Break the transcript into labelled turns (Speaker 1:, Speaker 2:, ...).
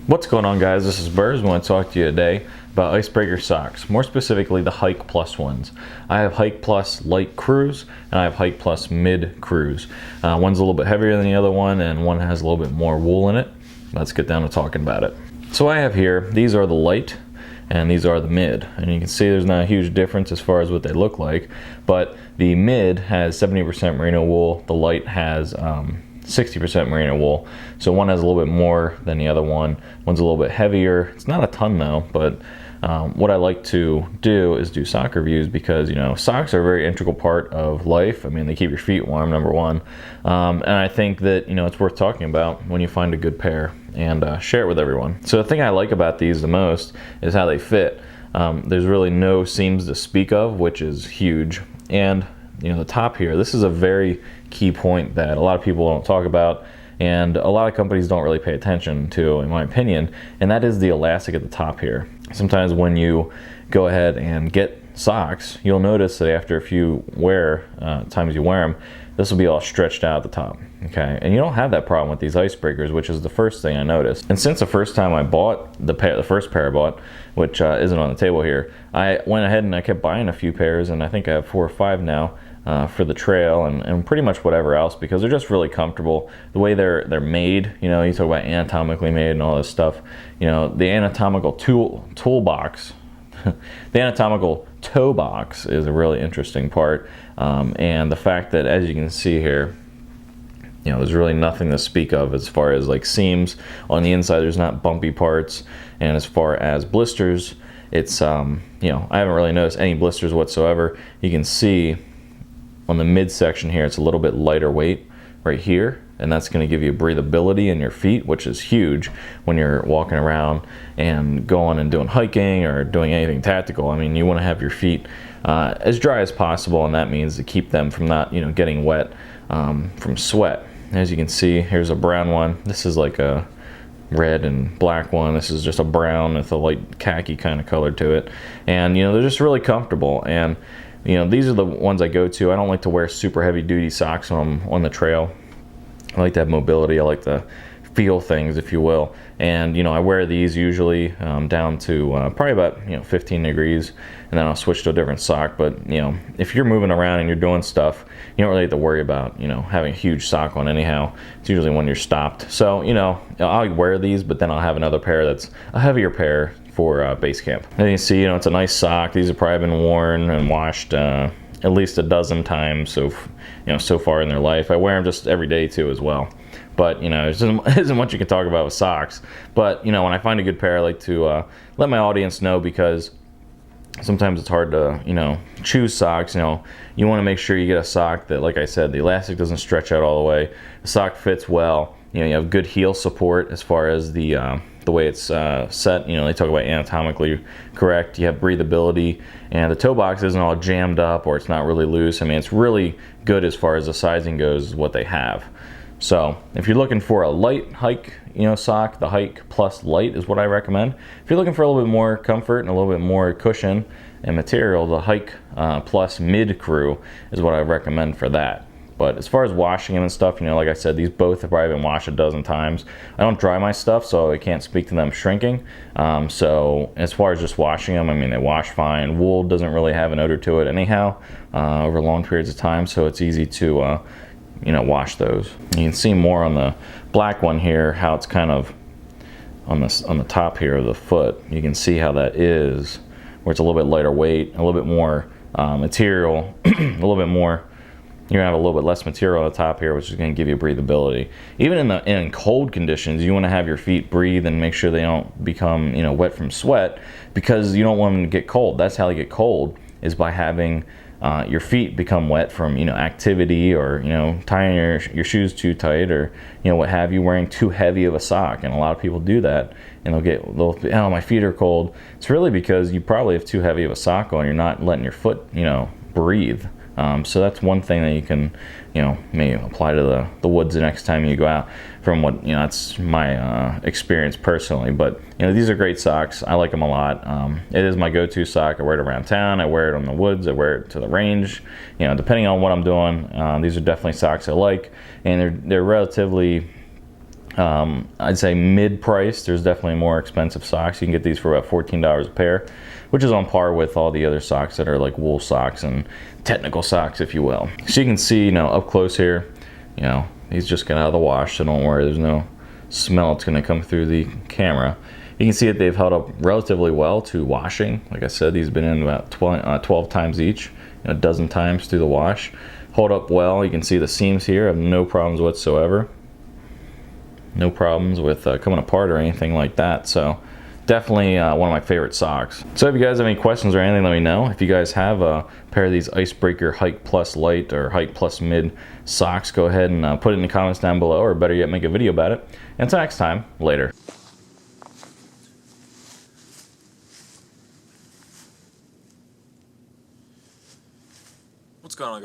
Speaker 1: What's going on, guys? This is Berz. I want to talk to you today about Icebreaker socks, more specifically the Hike Plus ones. I have Hike Plus Light Cruise and I have Hike Plus Mid Cruise. One's a little bit heavier than the other one and one has a little bit more wool in it. Let's get down to talking about it. So I have here, these are the light and these are the mid, and you can see there's not a huge difference as far as what they look like, but the mid has 70% merino wool, the light has 60% merino wool. So one has a little bit more than the other one. One's a little bit heavier. It's not a ton though, but what I like to do is do sock reviews because, you know, socks are a very integral part of life. I mean, they keep your feet warm, number one. And I think that, you know, it's worth talking about when you find a good pair and share it with everyone. So the thing I like about these the most is how they fit. There's really no seams to speak of, which is huge. And you know, the top here, this is a very key point that a lot of people don't talk about and a lot of companies don't really pay attention to, in my opinion, and that is the elastic at the top here. Sometimes when you go ahead and get socks, you'll notice that after a few times you wear them, this will be all stretched out at the top, okay? And you don't have that problem with these icebreakers, which is the first thing I noticed. And since the first time I bought the first pair I bought, which isn't on the table here, I went ahead and I kept buying a few pairs, and I think I have 4 or 5 now for the trail and pretty much whatever else, because they're just really comfortable. The way they're made, you know, you talk about anatomically made and all this stuff, you know, the anatomical toolbox, the anatomical toe box is a really interesting part, and the fact that, as you can see here, you know, there's really nothing to speak of as far as like seams on the inside. There's not bumpy parts, and as far as blisters, it's you know, I haven't really noticed any blisters whatsoever. You can see on the midsection here, it's a little bit lighter weight right here, and that's going to give you breathability in your feet, which is huge when you're walking around and going and doing hiking or doing anything tactical. I mean, you want to have your feet as dry as possible, and that means to keep them from not, you know, getting wet from sweat. As you can see, here's a brown one. This is like a red and black one. This is just a brown with a light khaki kind of color to it, and you know, they're just really comfortable. And you know, these are the ones I go to. I don't like to wear super heavy duty socks when I'm on the trail. I like to have mobility. I like to feel things, if you will. And you know, I wear these usually down to probably about, you know, 15 degrees, and then I'll switch to a different sock. But you know, if you're moving around and you're doing stuff, you don't really have to worry about, you know, having a huge sock on anyhow. It's usually when you're stopped. So you know, I'll wear these, but then I'll have another pair that's a heavier pair for base camp. And you can see, you know, it's a nice sock. These have probably been worn and washed at least a dozen times so far in their life. I wear them just every day too as well. But you know, there isn't much you can talk about with socks. But you know, when I find a good pair, I like to let my audience know, because sometimes it's hard to, you know, choose socks. You know, you want to make sure you get a sock that, like I said, the elastic doesn't stretch out all the way. The sock fits well. You know, you have good heel support as far as the way it's set. You know, they talk about anatomically correct. You have breathability, and the toe box isn't all jammed up or it's not really loose. I mean, it's really good as far as the sizing goes, is what they have. So if you're looking for a light hike, you know, sock, the Hike Plus Light is what I recommend. If you're looking for a little bit more comfort and a little bit more cushion and material, the Hike Plus Mid Crew is what I recommend for that. But as far as washing them and stuff, you know, like I said, these both have probably been washed a dozen times. I don't dry my stuff, so I can't speak to them shrinking. So as far as just washing them, I mean, they wash fine. Wool doesn't really have an odor to it anyhow over long periods of time, so it's easy to you know, wash those. You can see more on the black one here, how it's kind of on the top here of the foot. You can see how that is, where it's a little bit lighter weight, a little bit more material, a little bit more. You're gonna have a little bit less material on the top here, which is gonna give you breathability. Even in cold conditions, you wanna have your feet breathe and make sure they don't become, you know, wet from sweat, because you don't want them to get cold. That's how they get cold, is by having your feet become wet from, you know, activity, or, you know, tying your shoes too tight, or, you know, what have you, wearing too heavy of a sock. And a lot of people do that, and they'll oh, my feet are cold. It's really because you probably have too heavy of a sock on. You're not letting your foot, you know, breathe. So that's one thing that you can, you know, maybe apply to the woods the next time you go out, from what, you know, that's my experience personally. But, you know, these are great socks. I like them a lot. It is my go-to sock. I wear it around town. I wear it on the woods. I wear it to the range. You know, depending on what I'm doing, these are definitely socks I like, and they're relatively I'd say mid-price. There's definitely more expensive socks. You can get these for about $14 a pair, which is on par with all the other socks that are like wool socks and technical socks, if you will. So you can see, up close here, these just got out of the wash, so don't worry, there's no smell that's gonna come through the camera. You can see that they've held up relatively well to washing. Like I said, these have been in about 12 times each, a dozen times through the wash. Hold up well. You can see the seams here have no problems whatsoever. No problems with coming apart or anything like that. So definitely one of my favorite socks. So if you guys have any questions or anything, let me know. If you guys have a pair of these Icebreaker Hike Plus Lite or Hike Plus Mid socks, go ahead and put it in the comments down below, or better yet, make a video about it. Until next time, later.
Speaker 2: What's going on, guys?